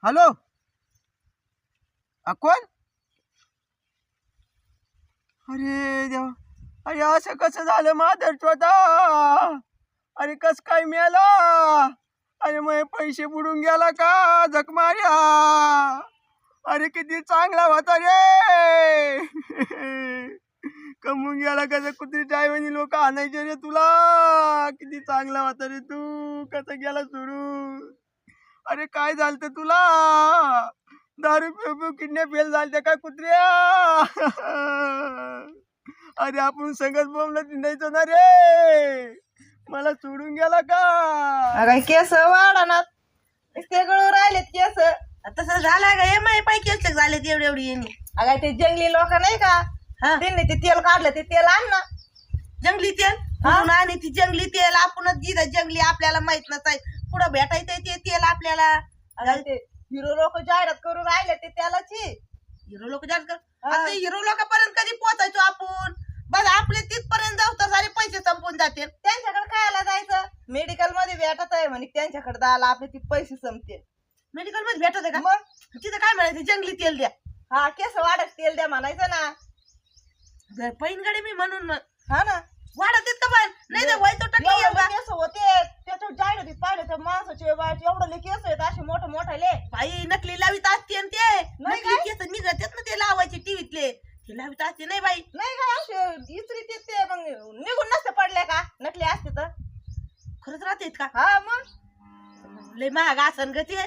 Hello कोण? अरे देवा, अरे असं कसं झालं माधर छोटा? अरे कस काय मेला? अरे मग पैसे बुडून गेला का जख मार्या? अरे किती चांगला होता रे. कमवून गेला कसं कुत्री टायवानी लोक आणायचे रे तुला. किती चांगला होता रे तू, कसं गेला सोडून? अरे काय झालं तुला? दारू पिऊ पिऊ किडनॅप फेल झालते काय कुत्र्या? अरे आपण संगत बोंबला तिंडायचो ना रे, मला सोडून गेला का? अगं केस वाढणार ते गळू राहिलेत केस. तसं झालं का हे माही पाय केस झालेत एवढी एवढी येणे. अगं ते जंगली लोक नाही का, त्यांनी ते तेल काढलं, ते तेल आण ना. जंगली तेल कुठून आणि ती जंगली तेल आपणच जिथं जंगली आपल्याला माहित नसाय कुठं भेटायचंय ते तेल आपल्याला. अगं ते हिरो लोक जाहिरात करून राहिले ते तेलाची. हिरो लोक जास्त आता हिरो लोकांपर्यंत कधी पोहोचायचो आपण? बस आपले तिथपर्यंत जाऊ तर सारे पैसे संपून जातील. त्यांच्याकडे खायला जायचं, मेडिकल मध्ये भेटत आहे म्हणे, त्यांच्याकडे जायला आपले ते पैसे संपतील. मेडिकल मध्ये भेटत आहे का? मग तिथं काय म्हणायचं जंगली तेल द्या. हा केस वाढत तेल द्या म्हणायचं ना. पैनकडे मी म्हणून मग हा ना, वाढत येत का पण नाही तर वय तो एवढे केस होते त्याच्यावर जाहिरातीत पाहिलं त्या माणसाचे बाळाचे एवढे केस आहेत असे मोठे मोठे. बाई नकली लावित असते आणि ते नाही नकली केस निघत ना ते लावायचे टीव्हीतले, ते लावित असते नाही बाई. नाही का असे इस्त्री ते मग निघून नसते पडले का नकली असते तर? खरंच राहतेत का? हा मग लय महाग असन ग ते.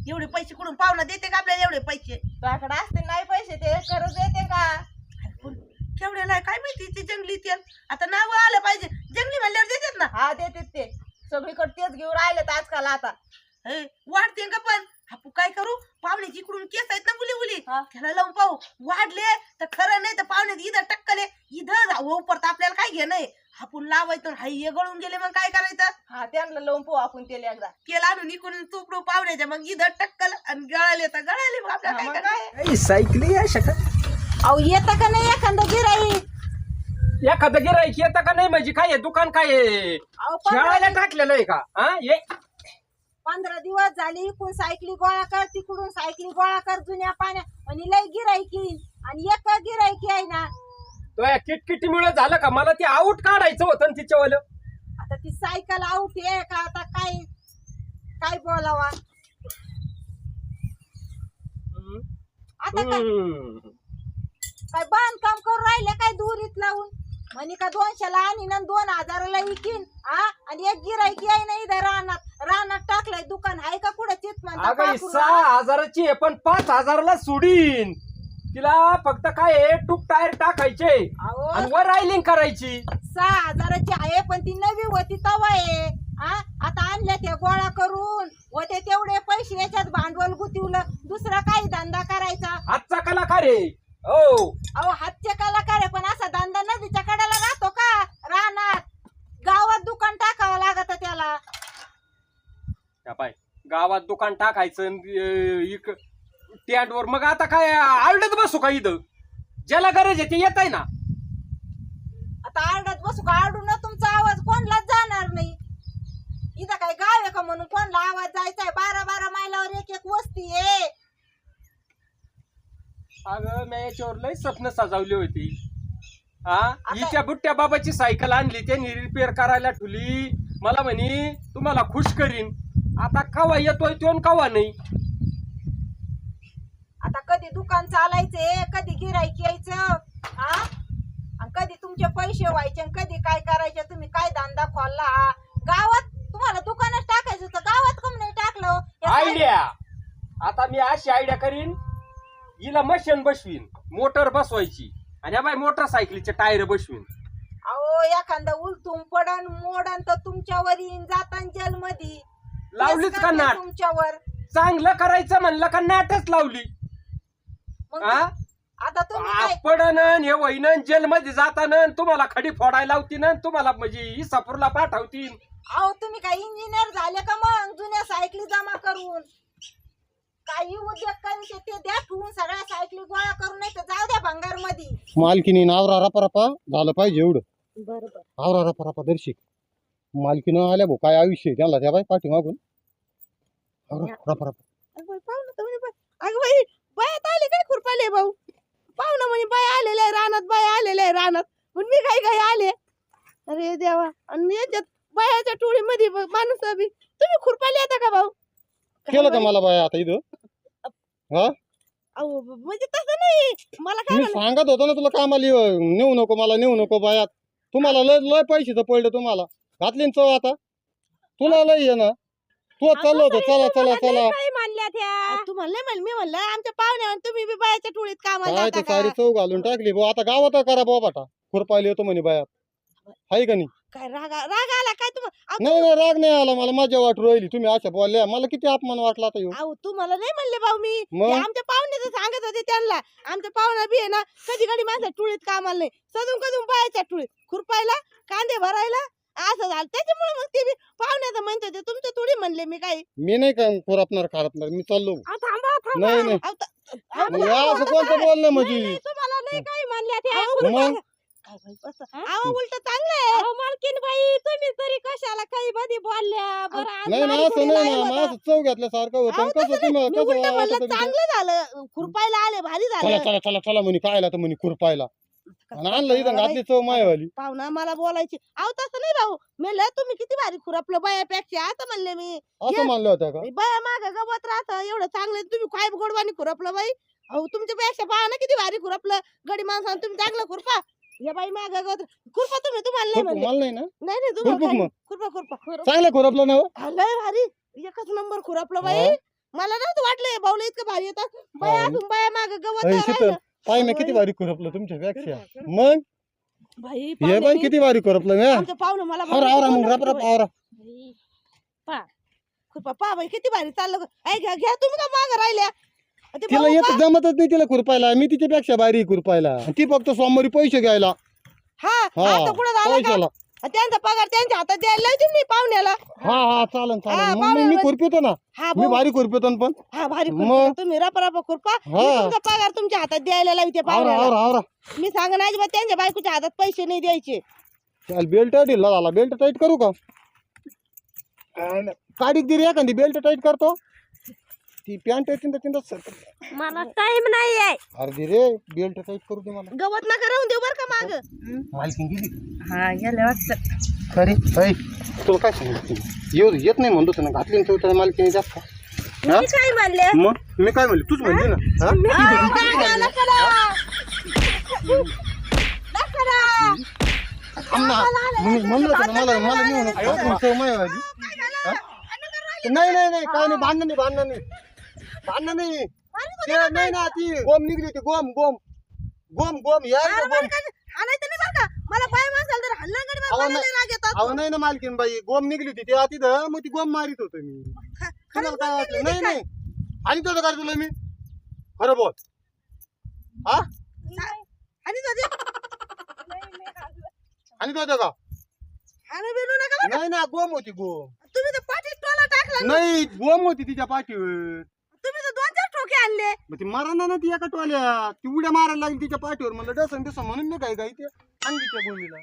एवढे पैसे कुठून पाहुणा देते का आपल्याला एवढे पैसे? तुझ्याकडे असते नाही पैसे ते खरंच देते का? केवढ्याला काय माहिती ते जंगली तेल. आता नाव आलं पाहिजे जंगली म्हणल्यावर देतात ना. हा देते ते सगळीकडे तेच घेऊन राहिलेत आजकाल. आता वाढते का पण आपण काय करू? पाहुण्याची इकडून केस आहेत ना मुली मुली, हा. त्याला लावून पाहू. वाढले तर खरं, नाही तर पाहुण्यात इथं टक्कले इथं जाऊ परत आपल्याला काय घे नाही. आपण लावायचं हाय हे गळून गेले मग काय करायचं? हा त्यांना लावून पाहू आपण तेल एकदा. तेल आणून इकडून तुकडू पाहुण्याच्या, मग इथं टक्कल आणि गळाले तर गळाले. मग आपल्याला काय करायचं? सायकली आहे शकत. अहो येतं का नाही एखादं गिराईक? एखादं गिराईक येतं का नाही म्हणजे काय आहे? दुकान काय आहे? अहो खेळायला टाकलेलं आहे का? हा ये 15 दिवस झाले इकडून सायकली गोळा कर, तिकडून सायकली गोळा कर जुन्या पाण्या आणि लय गिराईकी, आणि एक गिराईकी आहे ना. तो या किटकिटीमुळे झालं का? मला ते आऊट काढायचं होतं ना तिच्यावालं. आता ती सायकल आउट आहे का? आता काय काय बोलावा आता? काय बांधकाम करून राहिले काय दुरीत लावून म्हणे का 200 ला आणीन आणि 2000 ला विकीन. आणि एक गिराईकी आहे ना इथं रानात टाकलंय दुकान आहे का कुठं चित अगं 6000ची आहे पण 5000ला सोडीन. तिला फक्त काय आहे, टूप टायर टाकायचे आणि वर रायलिंग करायची. 6000ची आहे पण ती नवी होती तवा आहे. आता आणल्या त्या गोळा करून होते तेवढे पैसे याच्यात भांडवल गुंतवलं, दुसरा काही धंदा करायचा. आजचा कलाकार आहे हो. अहो हातचे कलाकार आहे पण असा धंदा नदीच्या कडेला राहतो का? रानात गावात दुकान टाकावं लागत त्याला. पाय गावात दुकान टाकायचं टेंटवर. मग आता काय आरडत बसू का इथं? ज्याला गरज आहे ते येत आहे ना. आता आरडत बसू का? आरडू ना तुमचा आवाज कोणलाच जाणार नाही. इथं काय गाव आहे का म्हणून कोणला आवाज जायचा आहे? 12-12 मैलावर एक एक वस्ती आहे. अगं मी याच्यावर लय स्वप्न सजावली होती. हिच्या बुट्ट्या बाबाची सायकल आणली, त्यांनी रिपेअर करायला ठेवली. मला म्हणे तुम्हाला खुश करीन. आता कवा येतोय तो कवा नाही. आता कधी दुकान चालायचे, कधी गिराईक यायचं, आणि कधी तुमचे पैसे व्हायचे, कधी काय करायचे. तुम्ही काय धंदा खोलला गावात? तुम्हाला दुकानच टाकायचं तर गावात कम नाही टाकलं? आयडिया. आता मी अशी आयडिया करीन, हिला मशीन बसवीन, मोटर बसवायची, आणि बाय मोटरसायकलीचे टायर बसवीन. अहो एखादा उलटून पडन मोडन तर तुमच्यावर येईन, जातान जेल मध्ये. लावलीच का नाट? तुमच्यावर चांगलं करायचं म्हणलं का नाटच लावली. आता तुम्ही पडन हे वहिन जेल मध्ये जाताना तुम्हाला खडी फोडायला लावतीन, तुम्हाला म्हणजे इसापूरला पाठवतीन. अहो तुम्ही काय इंजिनियर झाले का मग? जुन्या सायकली जमा करून काही उद्योग करायचे ते द्या ठेवून, सगळ्या सायकली गोळा करून, नाही तर जाऊ द्या भंगार मध्ये. मालकीने आवरा रपा झालं पाहिजे एवढं. बरोबर आवरा रपा दर्शिक मालकीनं आल्या भाऊ काय आयुष्य आहे त्यांना त्या बाय पाठी मागून. आवरा रपा पाहू ना तुम्ही अगं बाई बायात आले काय खुरपाले भाऊ पाहुणा म्हणे बाया आलेल्या आहे रानात बाया आलेल्या आहे रानात म्हणून मी काही काही आले अरे देवा आणि याच्यात बायाच्या टोळीमध्ये माणूस बी तुम्ही खुरपाले येता का भाऊ केलं का मला बाया आता इथं हा अहो म्हणजे तसं नाही मला काय मी सांगत होतो ना तुला कामाला नेऊ नको मला नेऊ नको बायात तुम्हाला लय लय पैशाचं पडलं तुम्हाला घातली ना चव आता तुला लय आहे ना तू चाललो होतं चला चला चला काही मानल्या त्या तुम्हाला नाही म्हणलं मी म्हणलं आमच्या पाहुण्या तुम्ही बी बायाच्या टोळीत कामाला काय जाता ते का? सारी चव घालून टाकली भाऊ आता गावात करा भाऊ बाटा खुरपायला येतो म्हणे बायात हाय का नाही काय राग आला काय तुम्हाला नाही नाही राग नाही आला मला मजा वाटू राहिली तुम्ही अशा बोलल्या मला किती अपमान वाटला आता ह्यो. अहो तुम्हाला नाही म्हणले भाऊ मी मग? ते आमच्या पाहुण्याचं सांगत होते त्यांना आमच्या पाहुणा बी आहे ना कधी कधी माझ्या टोळीत कामाला नाही सदून कधून बायाच्या टोळीत खुरपायला कांदे भरायला असं झालं त्याच्यामुळे मग ते बी पाहुण्याचं म्हणत होते तुमच्या टोळी म्हणले मी काही मी नाही का खुरापणार खारपणार मी चाललो थांबा थांबा नाही नाही अहो, अहो, मग या असं कोणतं बोलणं म्हणजे तुम्हाला नाही काही मानल्या त्या अहो, मग काय बाई, बस. अहो उलट चांगलं आहे अहो मालकीन बाई तुम्ही तरी कशाला काही मध्ये बोलल्या बरं आज नाही ना मला असं कोणी नाही नाही ना बघा. असं चव घेतल्यासारखं होतं अहो, कसं तसं तुम्ही मी उलट कसं म्हणलं वाटतं ते? चांगलं झालं खुरपायला आले भारी चला झालं चला चला चला म्हणे काय तर म्हणे खुरपायला आणि आणलं इथं घातली चव मायवाली पाहुणा मला बोलायची अहो तसं नाही भाऊ म्हणलं तुम्ही किती भारी खुरपलं बायापेक्षा असं म्हणले मी असं मानलं होतं का बाया माग गवत राहतं एवढं चांगलं तुम्ही काय गोडवानी खुरपलं बाई अहो तुमच्यापेक्षा पहा ना किती भारी खुरपलं गडी माणसानं तुम्ही चांगलं खुरपा या बाई माग गवत खुरपा तुम्ही तुम्हाला नाही खुरप म्हणले मला नाही ना नाही नाही तुम्हाला खुरपूक काय- मग. खुरपा चांगलं खुरपलं ना हो? लय भारी एकच नंबर खुरपलं बाई हा? मला नव्हतं वाटलं बाऊला इतकं भारी येतात बाया हा. अजून बाया माग गवत अय, राहिलं. शीतल पाय मी होय. किती भारी खुरपलं तुमच्यापेक्षा मग बाई हे पाहुणे बाई मी- किती भारी खुरपलं मी आमचं पाहुणं मला आवरा आवरा मग रप रप आवरा खुरपा पहा बाई किती भारी चाललं ऐ घ्या घ्या तुम्ही का माग राहिल्या ते तिला भाऊ येत पहा. जमतच नाही तिला खुरपायला मी तिच्यापेक्षा भारी खुरपायला आणि ती फक्त सोमवारी पैसे घ्यायला हा हा आता पुढे झालं का पैशाला त्यांचा पगार त्यांच्या हातात द्यायला लावते मी पाहुण्याला हा हा चालन हा, चालन मग पाहुणे मी म्हणजे- खुरपितो ना हा मी भाऊ भारी खुरपितो ना पण हा भारी मग? खुरपा तुम्ही रपा रपा खुरपा मी हा. तुमचा पगार तुमच्या हातात द्यायला लावते आवरा पाहुण्याला आवरा आवरा मी सांगा ना अजिबात त्यांच्या बायकोच्या हातात पैसे नाही द्यायचे चाल बेल्ट ढिल्ला झाला बेल्ट टाईट करू का काडीक दिली एखादी बेल्ट टाईट करतो ती पॅन्ट चिंता चिंता सर मला टाइम नाही आहे अरे रे बेल्ट टाईट करू दे मला गवत नका राहून देऊ बर का माग मालकीन गेली हा गेले वाटत खरे ऐ तुला काय सांगितलं येत नाही म्हणतो ना घातली ना तर मालकीने जास्त हा? काय म्हणले मग मी काय म्हणले तूच म्हणली ना हा? थांब ना. मी म्हणलं होतं ना मला नेऊ नको चव मायवाली. हा? नाही नाही नाही काय नाही भांडण नाही भांडण नाही भांडण नाही ते नाही ना ती गोम निघली होती गोम गोम गोम गोम या इथं गोम हाणायचं नाही बरं का मला बाय माणसाला जर हल्ला गडी अहो, मला नाही. लय राग येतात अहो नाही ना मालकीन बाई गोम निघली होती तेव्हा तिथं मग ती गोम मारित होतो मी तुम्हाला काय वाटलं नाही नाही आणि तुझं काय तुला मी खरं बोल हा आणि तो आणि तुझं का हाणू बिनू नका बरं. नाही ना गोम होती गोम तुम्ही तर पाठीत टोला टाकला नाही गोम होती तिच्या पाठीवर तुम्ही तर 2-4 ठोके आणले मग ती माराना ना ती एका टोल्यात ती उड्या मारायला लागली तिच्या पाठीवर म्हणलं डसन डसन म्हणून मी काय काय ते आणली त्या गोमीला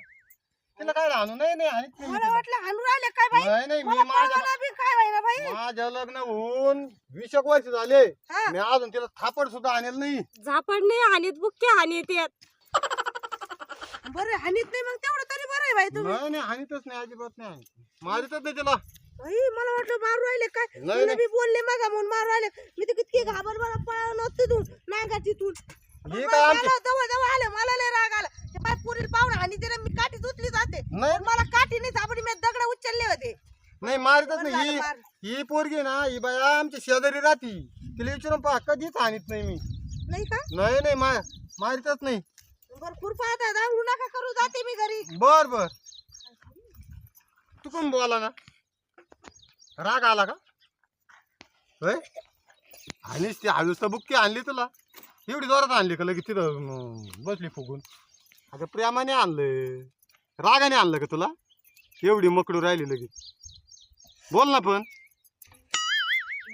तिला काय राहणू नाही नाही आणत नाही मी मला तिला. वाटलं हाणू राहिले काय बाई नाही नाही मला मी माझ्या मला बी काय व्हायला बाई माझ्या लग्न होऊन 20 वर्ष झाले हा. मी अजून तिला थापड सुद्धा आणेल नाही झापड नाही हानीत बुक्के हानीत येत बरं हानीत नाही मग तेवढं तरी बरं आहे बाई तुम्ही नाही नाही हानीतच नाही अजिबात नाही हानीत. मारितच नाही तिला बाई मला वाटलं मारू राहिले काय नाही, तुला नाही. बी बोलले मग म्हणून मारू राहिले मी तर किती घाबर मला पळालो नसते तिथून नागा तिथून हे काय आमचे जवळ जवळ आले मला लय राग आला ते बाय पुरील पाहुणा हानी तिला मी काठी उचली जाते नाही पण मला काठी नाही सापडी मी दगड उचलले होते नाही मारितच बरं नाही झालं, मार. ही पोरगी ना ही बाया आमच्या शेजारी राहती तिला विचारून पहा कधीच हानीत नाही मी नाही का नाही नाही मारितच नाही बरं खुरपा आता दांगडू नका करू जाते मी घरी बर बर तू कोण बोला ना राग आला का होय आणलीच ती हळूस तर बुक्की आणली तुला एवढी जोरात आणली का लगेच तिथं बसली फुगून अगं प्रेमाने आणलं रागाने आणलं का तुला एवढी मकडू राहिली लगेच बोल ना पण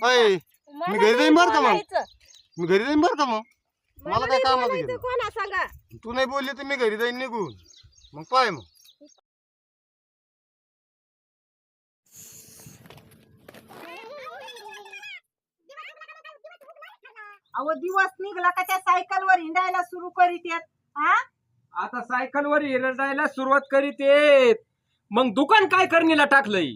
अय मी घरी जाईन बरं का मग मी घरी जाईन बरं का मग मला काय कामाचं गेलं कोणा सांगा तू नाही बोलली तर मी घरी जाईन निघून मग पाय मग अहो दिवस निघला का त्या सायकलवर हिंडायला सुरू करीत येत. हा आता सायकलवर हिरडायला सुरुवात करीत येत, मग दुकान काय करणीला टाकलंय?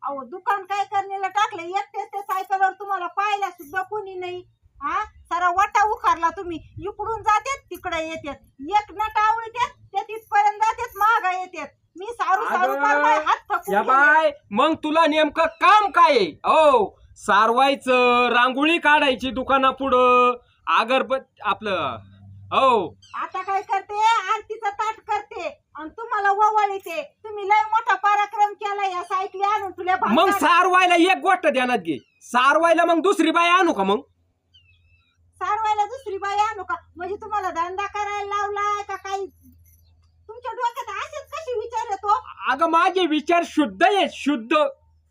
अहो दुकान काय करण्याला टाकले, एकटेच त्या सायकलवर तुम्हाला पाहायला सुद्धा कोणी नाही. हा सारा वाटा उखारला तुम्ही, इकडून जातेत तिकडे येतात, एक नट आवडतात त्या तिथपर्यंत जातात, मागा येतात. मी सारू सारू अगं, फार माझे हात थकून या गेले. बाय मग तुला नेमकं काम काय आहे? हो, सारवायचं, रांगोळी काढायची दुकानापुढं, अगरबत्ती आपलं. हो आता काय करते, आरतीचं ताट करते आणि तुम्हाला ववळ येते. तुम्ही लय मोठा पराक्रम केला या सायकली आणून तुला मग सारवायला एक गोष्ट ध्यानात घे, सारवायला मग दुसरी बाई आणू का? मग सारवायला दुसरी बाई आणू का? म्हणजे तुम्हाला धंदा करायला लावलाय का काही? तुमच्या डोक्यात असेच कशी विचार येतो? अगं माझे विचार शुद्ध आहे, शुद्ध.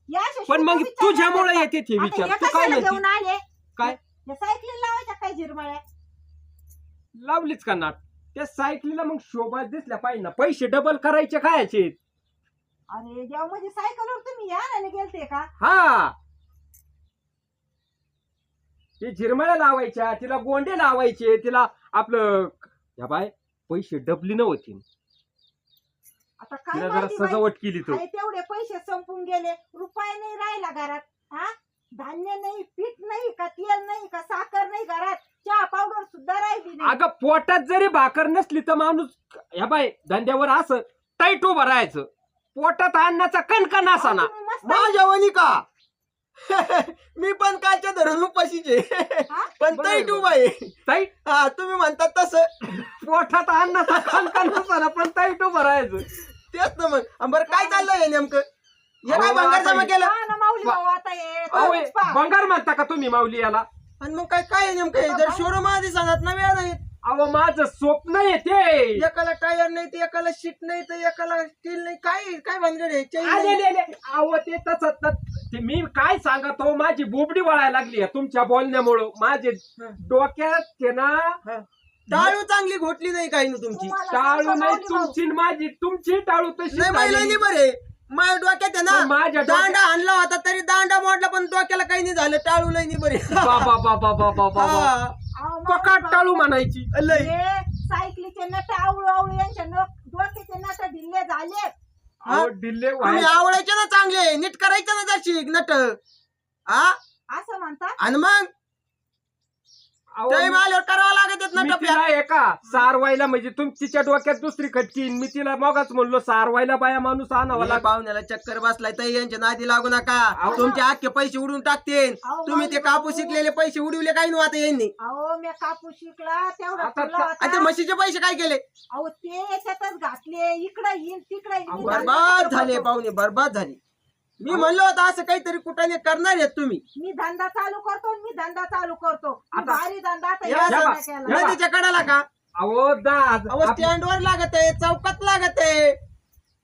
या अशा पण शुद्ध मग विचार तुझ्यामुळे येतात. येते ते आता विचार. या तू काय कशाला म्हणते? घेऊन आले? काय या सायकली लावायच्या काय झिरमळ्या? लावलीच का नाट? त्या सायकलीला मग शोभा दिसल्या पाहिजे ना, पैसे डबल करायचे कायचे? अरे देव, म्हणजे सायकलवर तुम्ही यायला गेलते का? हा, ते झिरमळ्या लावायच्या, तिला गोंडे लावायचे, तिला आपलं या बाय पैसे डबली नव्हती, आता काय तिला जरा माहिती बाई, सजावट केली तो. अरे तेवढे पैसे संपून गेले, रुपये नाही राहिला घरात. हा धान्य नाही, पीठ नाही का, तेल नाही का, साखर नाही घरात, चहा पावडर सुद्धा राहिली नाही. अगं पोटात जरी भाकर नसली तर माणूस या बाय धंद्यावर असं टाईट उभं राहायचं, पोटात अन्नाचा कणकण असा ना. तुम्ही मस्त माझ्या वनी का? मी पण कालच्या धरून उपाशीचे, हा? पण बरं, तई बरं. उभा आहे. ताई हा तुम्ही म्हणतात तसं. पोटात अन्नाचा कणकण असा ना, पण टाईट उभं राहायचं. तेच ना मग. बरं काय चाललंय नेमकं? हे काय अहो, भंगार आता जमा केलं? हा ना माऊली भाऊ, आता हे अहो, तुम्हीच पहा. बंगार म्हणता का तुम्ही माऊली याला? आणि मग काय काय आहे नेमकं? जर शोरूम आधी सांगत ना वेळ नाही. अहो माझं स्वप्न येते. एकाला टायर नाही तर एकाला सीट नाही तर एकाला स्टील नाही. काय काय भानगड आहे? chain नाही. आले अहो ते तसंच ते मी काय सांगतो, माझी बोबडी वळायला लागली तुमच्या बोलण्यामुळं. माझे डोक्यात ते ना टाळू चांगली घोटली नाही काही ना तुमची. तुम्हाला टाळू सांगतो नाही माऊली भाऊ, तुमची न माझी, तुमची टाळू तशी नाही महिलांनी बरे माझ्या डोक्यात आहे पण माझ्या ना, दांडा आणला होता तरी दांडा मोडला पण डोक्याला काही नाही झालं. टाळू लई नाही बरे. बाबा बाबा बाबा बाबा हा. अहो, माऊली पकाट भाऊ, टाळू म्हणायची. लई हे सायकलीचे नट आवळू आवळू यांच्या डोक्याचे नट ढिल्ले झाले. अहो डिल्ले तुम्ही आवडायचे ना चांगले, नीट करायचे ना जशी नट. हा असं म्हणतात. आणि मग टाइम आल्यावर करावं लागत मी नट. तिला एका सारवायला म्हणजे तिच्या डोक्यात दुसरी खटकीन. मी तिला मगाच म्हणलो सारवायला बाया माणूस आणावा लागला. पाहुण्याला चक्कर बसलाय तर यांच्या नादी लागू नका. अहो. तुमचे अख्खे पैसे उडून टाकतील. अहो, तुम्ही ते माऊली कापूस भाऊ, शिकलेले पैसे उडवले काही नव्हते यांनी. अहो मी कापूस शिकला तेवढा आता तुला आणि ते होता. म्हशीचे पैसे काय केले? अहो ते याच्यातच घातले, इकडे येईल तिकडे येईल. अहो, मी बरबाद धंदा झाले चालू पाहुणे, बरबाद झाले. मी म्हणलो होतं असं काहीतरी कुठाने करणार आहेत तुम्ही. मी धंदा चालू करतो, मी धंदा चालू करतो. मी आता- भारी धंदा आता या या बा- धंदा केला. या बा. नदीच्या कडाला का? अहो दाद अहो स्टँडवर लागत आहे, चौकात लागत आहे.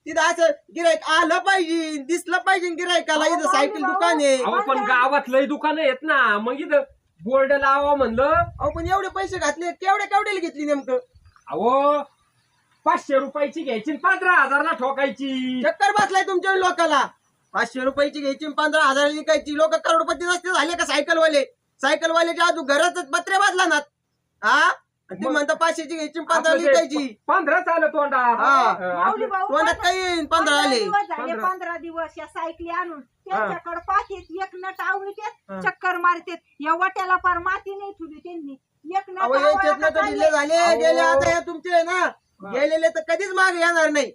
तिथं असं गिरायक आलं पाहिजे, दिसलं पाहिजे गिरायकाला. अहो, इथं सायकल भाऊ, दुकान आहे. अहो पण गावात लय दुकानं आहेत ना, मग इथं बोर्ड लावा म्हणलं. अहो पण एवढे पैसे घातले, केवढ्याला घेतली नेमकं? अहो 500 रुपयाची घ्यायची आणि 15,000ला ठोकायची. चक्कर बसलाय तुमच्या लोकाला. 500 रुपयाची घ्यायची 15,000 विकायची. लोक करोडपती नसते झाले का सायकलवाले? सायकलवाल्याच्या आजू घरातच पत्रे बदला ना. हा आणि तुम्ही म्हणता 500ची घ्यायची 15 विकायची. 15 चालू तोंडात. हा. माऊली भाऊ, तोंडात काही येईन 15 आले. 15 दिवस या सायकली आणून त्यांच्याकडे पाठीत एक नट आवडते, चक्कर मारते. या वाट्याला पार माती नाही ठेवली त्यांनी. एक नट अहो याच्यात आवळा ना का तर ढिल्ले झाले अहो. गेले. आता हे तुमचे आहे ना, गेलेले तर कधीच मागे येणार नाही.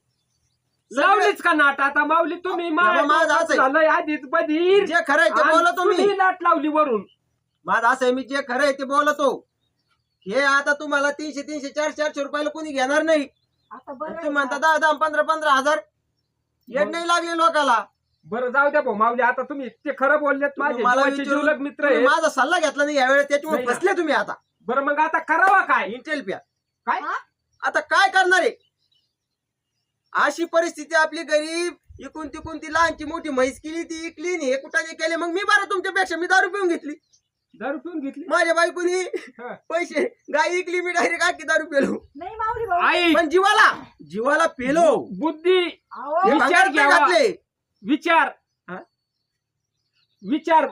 लावलीच का नाट आता माऊली तुम्ही? बाबा, माझं असं आहे. झालंय आधीच बधीर. जे खरंय ते आणि बोलतो मी. तुम्ही लाट लावली वरून. माझं असं आहे, मी जे खरं आहे ते बोलतो. हे आता तुम्हाला 300 400 रुपयाला कोणी घेणार नाही. आता बरं तुम्ही म्हणता 10 15 हजार. येड नाही लागले लोकाला. बरं जाऊ द्या भाऊ माऊली, आता तुम्ही ते खरं बोललेत. माझे मला जीवाचे विचारून जिवलग मित्र तुम्ही आहेत. माझा सल्ला घेतला नाही यावेळेस, त्याच्यामुळे नाही ना. फसले तुम्ही. आता बरं मग आता करावा काय? इंटेल प्या काय? हा? आता काय करणार आहे? अशी परिस्थिती आपली. गरीब इकून तिकून ती लहानची मोठी म्हैस केली, ती इकली हे कुठाने केले. मग मी बरं तुमच्यापेक्षा मी दारू पिऊन घेतली. दारू पिऊन घेतली. माझ्या बायकोनी हा. पैसे गाय इकली, मी डायरेक्ट आखी दारू पेलो. नाही माऊली भाऊ. आई पण जीवाला पेलो. बुद्धी अहो, हे विचार भांगार घ्यावा. घातले. विचार हा? विचार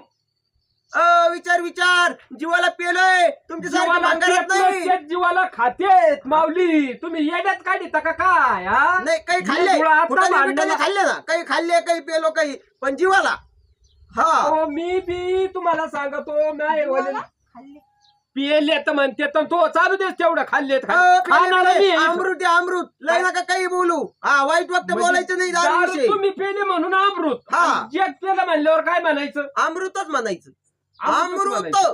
विचार जीवाला पेलोय तुमच्यासारखी जीवाला भांगारात नाही. पेटलं, जीवाला खातेत माऊली. तुम्ही येड्यात काढता का काय हा? नाही काही खाल्ले मी तुला आता फुटाणे भांडणाला- बिटाणे खाल्ले ना काही खाल्ले काही पेलो काही पण जीवाला हा हो, मी बी तुम्हाला सांगतो नाही जीवाला खाल्ली. पिले तर म्हणते तर तो चालू देस तेवढं खाल्लेत अमृत आहे अमृत लय नका काही बोलू हा वाईट वक्त बोलायचं नाही दारूविषयी. तुम्ही पेले म्हणून अमृत हा. जग पेलं म्हणल्यावर काय म्हणायचं? अमृतच म्हणायचं अमृतच अमृत म्हणायचं.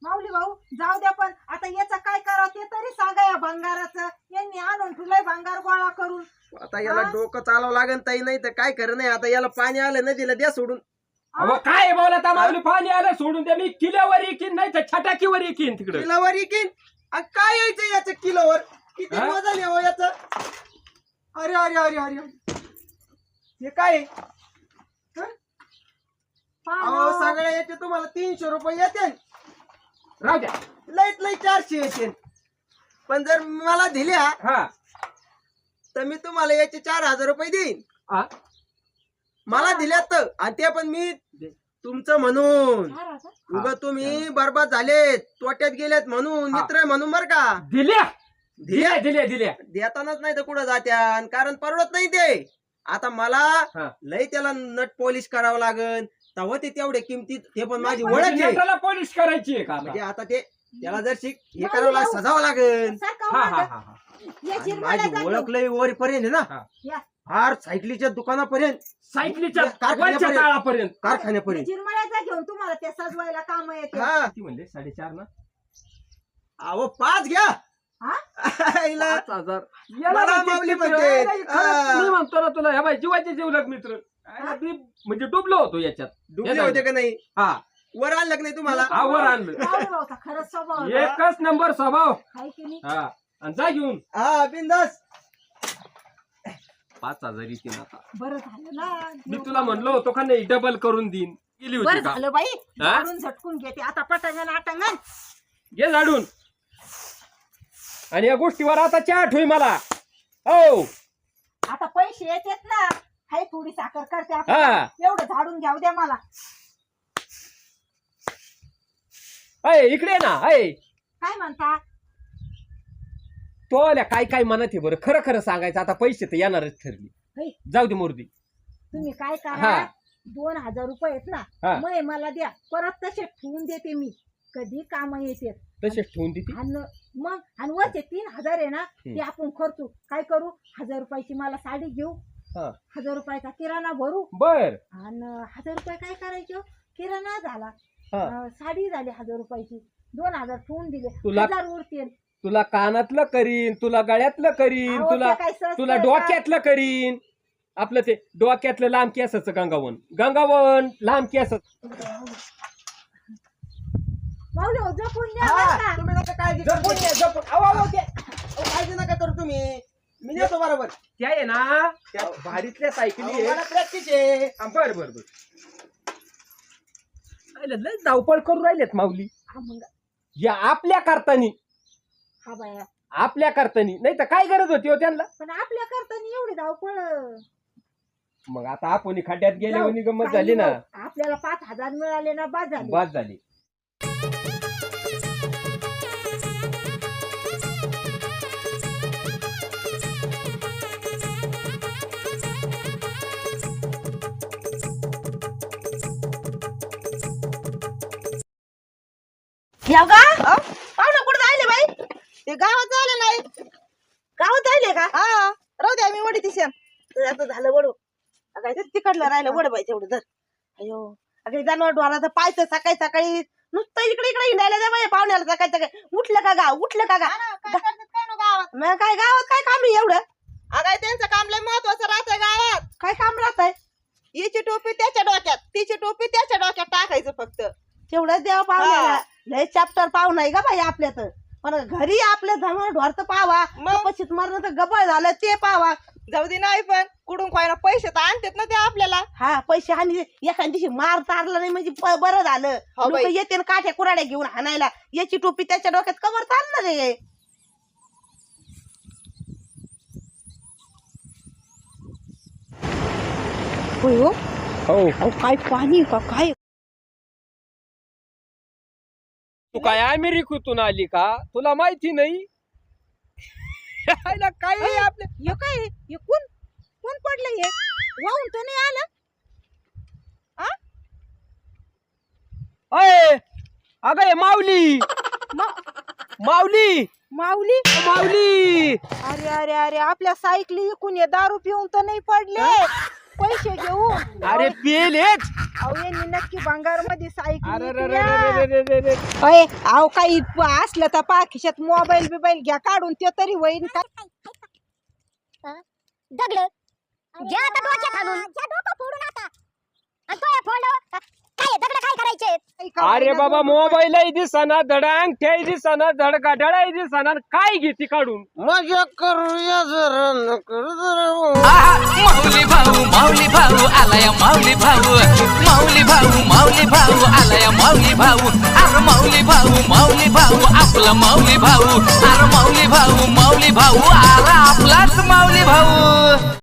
माऊली भाऊ जाऊ द्या पण आता याचं काय करावं ते तरी सांगा या भंगाराचं. यांनी आणून ठेवलंय भंगार गोळा करून. आता याला डोकं चालवं लागेल ताई नाही तर काय खरं नाही. आता याला पाणी आलं नदीला द्या सोडून. अहो काय बोलत माऊली? पाणी आलं सोडून द्या. मी किल्ल्यावर येईन नाही तर छटाकीवर येईन तिकडे. किलोवर येईन काय यायचं याचं किलोवर किती हा? वजन आहे याच? अरे अरे अरे अरे अरे. हे काय आहे? अहो सगळे याचे तुम्हाला 300 रुपये येते राहू द्या. लईत लई 400 येते पण जर मला दिल्या हा तर मी तुम्हाला याचे 4000 रुपये देईन. हा? मला दिल्यात तर आणि ते पण मी तुमचं म्हणून. उगा तुम्ही बरबाद झालेत तोट्यात गेलेत म्हणून हा. मित्र म्हणून बर का दिल्या दिल्या दिल्या दिल्या देतानाच नाही तर कुठं जात्या कारण परवडत नाही ते. आता मला हा. लय त्याला नट पॉलिश करावं लागन तेव्हा ते तेवढे किमतीत ते पण माझी ओळख आहे. त्याला पॉलिश करायची आहे का आता? म्हणजे आता ते त्याला जर शिक हे करावं लागेल सजावं लागेल. हा हा हा हा. आणि माझी ओळख लय वरपर्यंत आहे ना हा. फार सायकलीच्या दुकानापर्यंत सायकलीच्या कारखान्यापर्यंत. वरच्या ताळापर्यंत. कारखान्यापर्यंत. चिरमळ्याचा घेऊन तुम्हाला ते सजवायला काम येते. हा किती म्हणले? 4.5 ना? अहो 5 घ्या. हा? हिला 5,000. मला म्हणते माऊली मित्र. म्हणते. खरंच हा. मी म्हणतो ना तुला ह्या बाई जीवाचे जीवलग मित्र. मी म्हणजे डुबलो होतो याच्यात. डुबले होते का नाही हा वर आणलं का नाही तुम्हाला? आवर आणलं. माऊली भाऊचा खरंच स्वभाव आहे. एकच नंबर स्वभाव. हाय की नाही? हा आणि जा घेऊन. हा बिंदास. 5,000 येतील आता. बरं झालं ना. मी तुला म्हणलो होतो का नाही डबल करून देईन. गेली बरं होती का? झालं बाई. हा? झाडून झटकून घेते आता पटंगण आटंगण. घे झाडून. आणि या गोष्टीवर आता चहा ठेवी मला. हो आता पैसे येतात ना. हाय थोडी साखर करते हा. आपल्याला. एवढं झाडून घ्याव द्या मला. अय इकडे ये ना. अय काय म्हणता? तो आल्या काय काय म्हणत आहे बरं? खरं खरं सांगायचं. आता पैसे तर येणारच ठरली. होय. जाऊ दे मूर्ती. तुम्ही काय हा. करा 2000 रुपये आहेत हा. ना मग मला द्या. परत तसे ठेवून देते मी. कधी काम येते तसेच ठेवून देते. आणि मग आणि वरचे 3000 आहे ना ते आपण खर्चू. काय करू 1000 रुपयाची मला साडी घेऊ. हा. 1000 रुपयाचा किराणा भरू. बर आणि 1000 रुपये काय करायचं? किराणा झाला. हा. साडी झाली 1000 रुपयाची. 2000 ठेवून दिले. तुला- 1000 उरतील. तुला कानातलं करीन, तुला गळ्यातलं करीन, अहो, तुला ते काय स्वस्त तुला आहे का? डोक्यातलं करीन. आपलं ते डोक्यातलं लांब केसाचं गंगावन लांब केसाचं. माऊली हो, जपून द्या हा, बरं का? तुम्ही नका काळजी जपून करू. ये, जपून. अहो, अहो, ते- अहो, काळजी नका करू तुम्ही. मी नेतो बरोबर. त्या आहे ना त्या भारीतल्या सायकली अहो, मला प्रॅक्टिस आहे. बर बर बर. लय धावपळ करून राहिलेत माऊली. हा मग या आपल्या करतानी हा बाया. आपल्या करतानी नाही तर काय गरज होती हो त्यांना? पण आपल्या करताना एवढी धावपळ. मग आता आपण खड्ड्यात गेले जाऊ, आणि गंमत काही झाली ना. नाही. आपल्याला 5000 मिळाले ना बाद झाले. बाद झाली. या का पाहुणा कुठे जायले बाई? ते गावात झाले नाही. गावात जायले का? हा राहू द्या मी वडी तिशा. आता झालं वडू. काय ते तिकडलं राहिलं वड बाई तेवढं धर. अयो अगं जनावर ढोराचं पायचं सकाळी सकाळी नुसतं इकडे इकडे हिंडायला द्या बाई पाहुण्याला सकाळी सकाळी. उठलं का गाव उठलं का गा मग काय गावात काय काम आहे एवढं? अगं त्यांचं काम लय महत्वाचं राहतंय गावात. काय काम राहतंय? हिची टोपी त्याच्या डोक्यात तिची टोपी त्याच्या डोक्यात टाकायचं फक्त. तेवढंच द्यावं पाहुण्याला. लय चॅप्टर पाहुणा आहे का बाई आपल्यात. पण घरी आपल्या जनावर ढोरचं पावा कपाशीत मरण तर गबळ झालं ते पावा. जाऊ दे नाही पण कुठून काय पैसे तर आणतात ना ते आपल्याला. हा पैसे आणि एखाद्या दिवशी मार तारला नाही म्हणजे बरं झालं. लोक येते ना काठ्या कुराड्या घेऊन हाणायला. याची टोपी त्याच्या डोक्यात कवर चालणार आहे. होय हो हो काय पाणी का काय तू काय अमेरिकेतून आली का? तुला माहिती नाही? हायला काय आहे आपल्या हे काय हे कोण कोण पडलं हे वाहून तर नाही आलं अय अगं हे माऊली माऊली माऊली माऊली अरे अरे अरे आपल्या सायकली इकून हे दारू पिऊन तर नाही पडले पैसे घेऊन अरे पेलेच. अहो यांनी नक्की भंगार मध्ये अरे रे सायकल रे रे रे रे रे. अय अहो काही असलं तर पाकिशात मोबाईल बिबाईल घ्या काढून ते तरी होईल का दगड घ्या आता डोक्यात घालून घ्या डोकं फोडून आता आणि तो फोड काय दगड काय करायचे अरे बाबा मोबाईलही दिसना धड अंगठ्याही दिसना धड गाठाळाही दिसना काय घेते काढून. मजा करूया जरा माऊली भाऊ आलाय माऊली भाऊ आलाय माऊली भाऊ अरे माऊली भाऊ आपला माऊली भाऊ अरे माऊली भाऊ आला